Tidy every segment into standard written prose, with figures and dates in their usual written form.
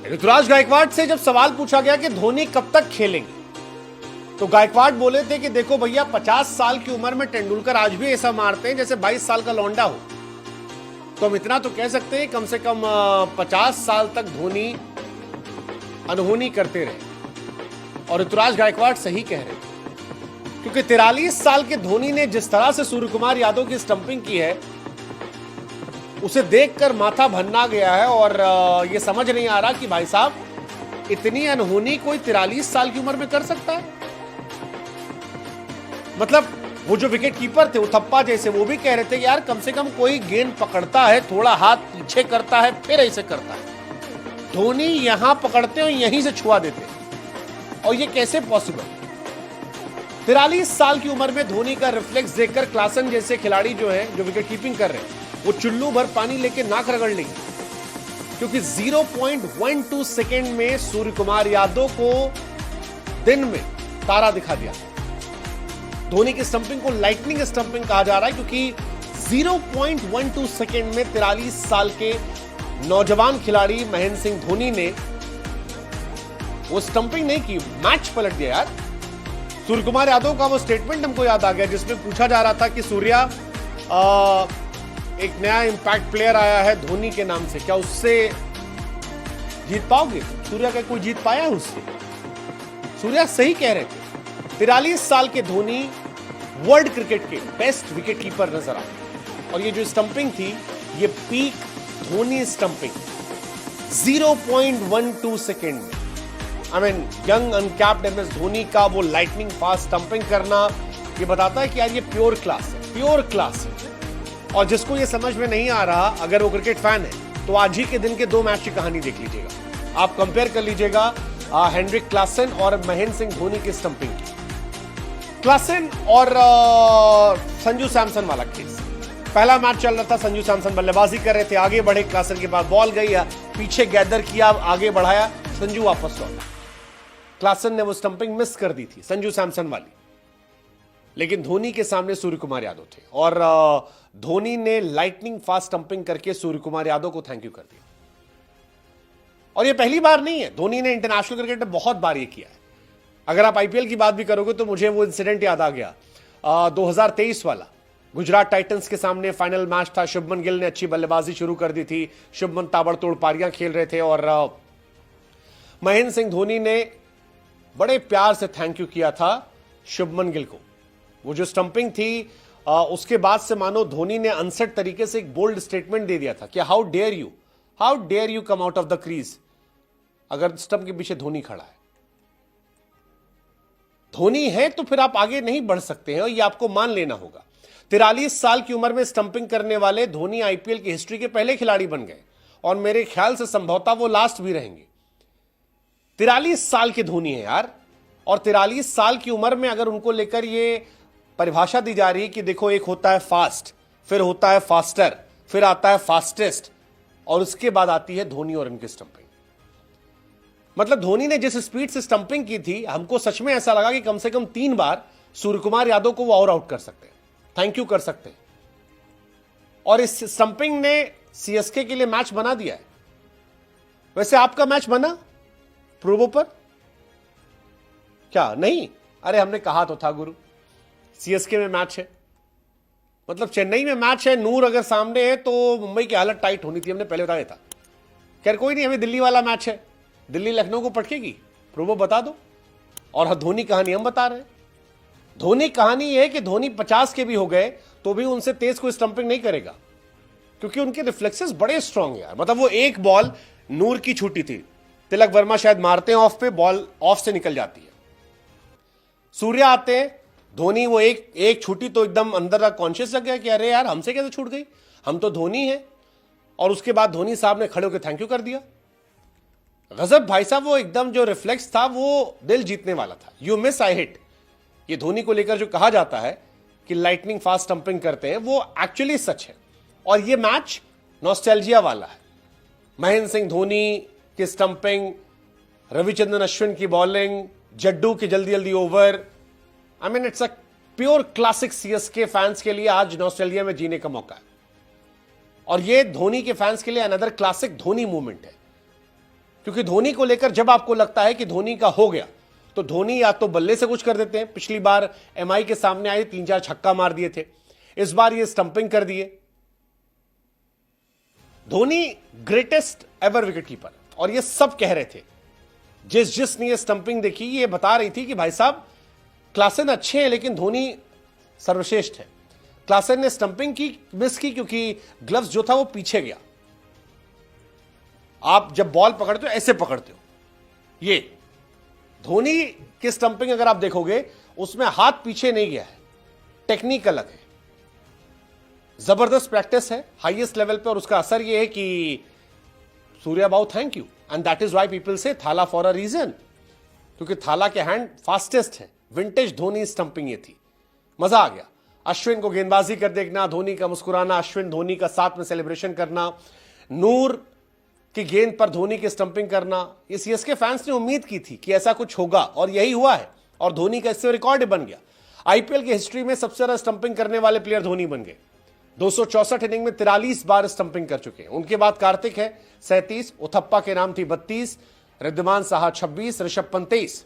ऋतुराज गायकवाड़ से जब सवाल पूछा गया कि धोनी कब तक खेलेंगे, तो गायकवाड़ बोले थे कि देखो भैया 50 साल की उम्र में तेंदुलकर आज भी ऐसा मारते हैं जैसे 22 साल का लौंडा हो। तो हम इतना तो कह सकते हैं कम से कम 50 साल तक धोनी अनहोनी करते रहे। और ऋतुराज गायकवाड़ सही कह रहे हैं, क्योंकि 43 साल के धोनी ने जिस तरह से सूर्य कुमार यादव की स्टंपिंग की है उसे देखकर माथा भन्ना गया है। और यह समझ नहीं आ रहा कि भाई साहब इतनी अनहोनी कोई 43 साल की उम्र में कर सकता है। मतलब वो जो विकेट कीपर थे उथप्पा जैसे, वो भी कह रहे थे यार कम से कम कोई गेंद पकड़ता है, थोड़ा हाथ पीछे करता है, फिर ऐसे करता है। धोनी यहां पकड़ते और यहीं से छुआ देते, और ये कैसे पॉसिबल? 43 साल की उम्र में धोनी का रिफ्लेक्स देखकर क्लासन जैसे खिलाड़ी जो है, जो विकेट कीपिंग कर रहे हैं, वो चुल्लू भर पानी लेके नाक रगड़ लेंगे, क्योंकि 0.12 सेकेंड में सूर्य कुमार यादव को दिन में तारा दिखा दिया। धोनी की स्टंपिंग को लाइटनिंग स्टंपिंग कहा जा रहा है, क्योंकि 0.12 सेकेंड में 43 साल के नौजवान खिलाड़ी महेंद्र सिंह धोनी ने वो स्टंपिंग नहीं की, मैच पलट दिया यार। सूर्य कुमार यादव का वो स्टेटमेंट हमको याद आ गया जिसमें पूछा जा रहा था कि सूर्या एक नया इंपैक्ट प्लेयर आया है धोनी के नाम से, क्या उससे जीत पाओगे? सूर्या का कोई जीत पाया है उससे? सूर्या सही कह रहे थे। 43 साल के धोनी वर्ल्ड क्रिकेट के बेस्ट विकेट कीपर नजर आए, और ये जो स्टंपिंग थी ये पीक धोनी स्टंपिंग 0.12 सेकेंड में। I mean young uncapped MS Dhoni का वो लाइटनिंग फास्ट स्टंपिंग करना, ये बताता है कि यार ये प्योर क्लास है, प्योर क्लास है। और जिसको ये समझ में नहीं आ रहा, अगर वो क्रिकेट फैन है तो आज ही के दिन के 2 मैच की कहानी देख लीजिएगा, आप कंपेयर कर लीजिएगा हेनरिक क्लासन और महेंद्र सिंह धोनी की स्टंपिंग की। क्लासन और संजू सैमसन वाला केस, पहला मैच चल रहा था, संजू सैमसन बल्लेबाजी कर रहे थे, आगे बढ़े, क्लासन के पास बॉल गई, पीछे गैदर किया, आगे बढ़ाया, संजू वापस लौटा। क्लासन ने वो स्टंपिंग मिस कर दी थी संजू सैमसन वाली, लेकिन धोनी के सामने सूर्य कुमार यादव थे, और धोनी ने लाइटनिंग फास्ट स्टंपिंग करके सूर्य कुमार यादव को थैंक यू कर दिया। और ये पहली बार नहीं है, धोनी ने इंटरनेशनल क्रिकेट में बहुत बार ये किया है। अगर आप आईपीएल की बात भी करोगे तो मुझे वो इंसिडेंट याद आ गया, 2023 वाला गुजरात टाइटंस के सामने फाइनल मैच था। शुभमन गिल ने अच्छी बल्लेबाजी शुरू कर दी थी, शुभमन ताबड़तोड़ पारियां खेल रहे थे, और महेंद्र सिंह धोनी ने बड़े प्यार से थैंक यू किया था शुभमन गिल को। वो जो स्टंपिंग थी उसके बाद से मानो धोनी ने अनसेट तरीके से एक बोल्ड स्टेटमेंट दे दिया था कि how dare you come out of the crease, अगर स्टंप के पीछे धोनी खड़ा है। धोनी है तो फिर आप आगे नहीं बढ़ सकते हैं, और ये आपको मान लेना होगा। 43 साल की उम्र में स्टंपिंग करने वाले धोनी आईपीएल की हिस्ट्री के पहले खिलाड़ी बन गए, और मेरे ख्याल से संभवतः वो लास्ट भी रहेंगे। 43 साल के धोनी है यार, और 43 साल की उम्र में अगर उनको लेकर ये परिभाषा दी जा रही है कि देखो एक होता है फास्ट, फिर होता है फास्टर, फिर आता है फास्टेस्ट, और उसके बाद आती है धोनी और इनकी स्टंपिंग। मतलब धोनी ने जिस स्पीड से स्टंपिंग की थी, हमको सच में ऐसा लगा कि कम से कम 3 बार सूर्य कुमार यादव को वो और आउट कर सकते हैं, थैंक यू कर सकते हैं। और इस स्टंपिंग ने सीएसके के लिए मैच बना दिया है। वैसे आपका मैच बना प्रोवो पर? क्या नहीं? अरे हमने कहा तो था गुरु, सीएसके में मैच है, मतलब चेन्नई में मैच है, नूर अगर सामने है तो मुंबई की हालत टाइट होनी थी, हमने पहले बताया था। खैर कोई नहीं, हमें दिल्ली वाला मैच है, दिल्ली लखनऊ को पटकेगी, प्रोवो बता दो। और धोनी कहानी हम बता रहे हैं। धोनी कहानी है कि धोनी 50 के भी हो गए तो भी उनसे तेज कोई स्टंपिंग नहीं करेगा, क्योंकि उनके रिफ्लेक्सेस बड़े स्ट्रांग है। मतलब वो एक बॉल नूर की छूटी थी, तिलक वर्मा शायद मारते हैं ऑफ पे, बॉल ऑफ से निकल जाती है। सूर्या आते हैं, धोनी वो एक छूटी तो एकदम अंदर का कॉन्शियस लग गया कि अरे यार हमसे कैसे छूट गई, हम तो धोनी है। और उसके बाद धोनी साहब ने खड़े होकर थैंक यू कर दिया। गजब भाई साहब, वो एकदम जो रिफ्लेक्स था वो दिल जीतने वाला था। यू मिस आई हिट, ये धोनी को लेकर जो कहा जाता है कि लाइटनिंग फास्ट स्टंपिंग करते हैं, वो एक्चुअली सच है। और ये मैच नॉस्टैल्जिया वाला है। महेंद्र सिंह धोनी की स्टंपिंग, रविचंद्रन अश्विन की बॉलिंग, जड्डू की जल्दी जल्दी over, I mean it's a pure classic. CSK fans के लिए आज नॉस्टैल्जिया में जीने का मौका है, और ये धोनी के फैंस के लिए अनदर क्लासिक धोनी मूवमेंट है। क्योंकि धोनी को लेकर जब आपको लगता है कि धोनी का हो गया, तो धोनी या तो बल्ले से कुछ कर देते हैं। पिछली बार एमआई के सामने आए 3-4 छक्का मार दिए थे, इस बार ये स्टंपिंग कर दिए। Dhoni greatest ever wicket keeper, और ये सब कह रहे थे। जिसने ये स्टंपिंग देखी ये बता रही थी कि भाई साहब क्लासेन अच्छे हैं लेकिन धोनी सर्वश्रेष्ठ है। क्लासेन ने स्टंपिंग की मिस की क्योंकि ग्लव्स जो था वो पीछे गया। आप जब बॉल पकड़ते हो ऐसे पकड़ते हो। ये धोनी की स्टंपिंग अगर आप देखोगे उसमें हाथ पीछे नहीं गया है, टेक्निक अलग है, जबरदस्त प्रैक्टिस है हाईएस्ट लेवल पे, और उसका असर यह है कि सूर्या बाबू thank you, and that is why people say Thala for a reason, क्योंकि थाला के हैंड फास्टेस्ट है। विंटेज धोनी स्टंपिंग ये थी, मजा आ गया। अश्विन को गेंदबाजी कर देखना, धोनी का मुस्कुराना, अश्विन धोनी का साथ में सेलिब्रेशन करना, नूर की गेंद पर धोनी की स्टंपिंग करना। ये सीएसके फैंस ने उम्मीद की थी कि ऐसा कुछ होगा और यही हुआ है, और धोनी का इससे रिकॉर्ड बन गया। आईपीएल की हिस्ट्री में सबसे ज्यादा स्टंपिंग करने वाले प्लेयर धोनी बन गए। 264 इनिंग में 43 बार स्टंपिंग कर चुके हैं। उनके बाद कार्तिक है 37, उथप्पा के नाम थी 32, रिद्धिमान साहा 26, ऋषभ पंत 23।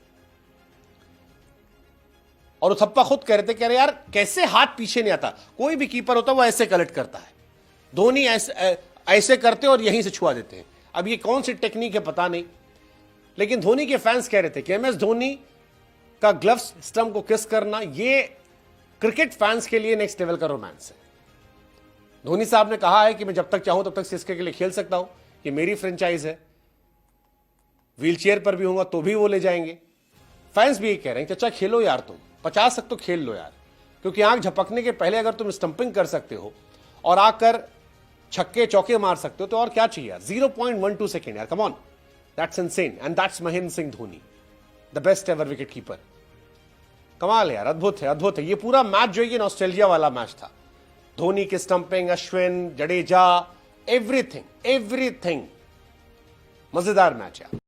और उथप्पा खुद कह रहे थे, कह रहे यार कैसे हाथ पीछे नहीं आता, कोई भी कीपर होता वो ऐसे कलेक्ट करता है, धोनी ऐसे करते और यहीं से छुआ देते हैं। अब ये कौन सी टेक्निक है पता नहीं, लेकिन धोनी के फैंस कह रहे थे कि एमएस धोनी का ग्लव्स स्टंप को किस करना ये क्रिकेट फैंस के लिए नेक्स्ट लेवल का रोमांस है। धोनी साहब ने कहा है कि मैं जब तक चाहूं तब तक सीएसके के लिए खेल सकता हूं, ये मेरी फ्रेंचाइज है, व्हीलचेयर पर भी होगा तो भी वो ले जाएंगे। फैंस भी ये कह रहे हैं चाचा खेलो यार, तुम 50 तक तो खेल लो यार, क्योंकि आंख झपकने के पहले अगर तुम स्टंपिंग कर सकते हो और आकर छक्के चौके मार सकते हो तो और क्या चाहिए यार। 0.12 सेकेंड यार, come on, that's insane, and that's Mahendra Singh Dhoni, the best ever wicket keeper. कमाल है यार, अद्भुत है, अद्भुत है। ये पूरा मैच जो है ऑस्ट्रेलिया वाला मैच था। धोनी की स्टंपिंग, अश्विन, जडेजा, एवरीथिंग मजेदार मैच है।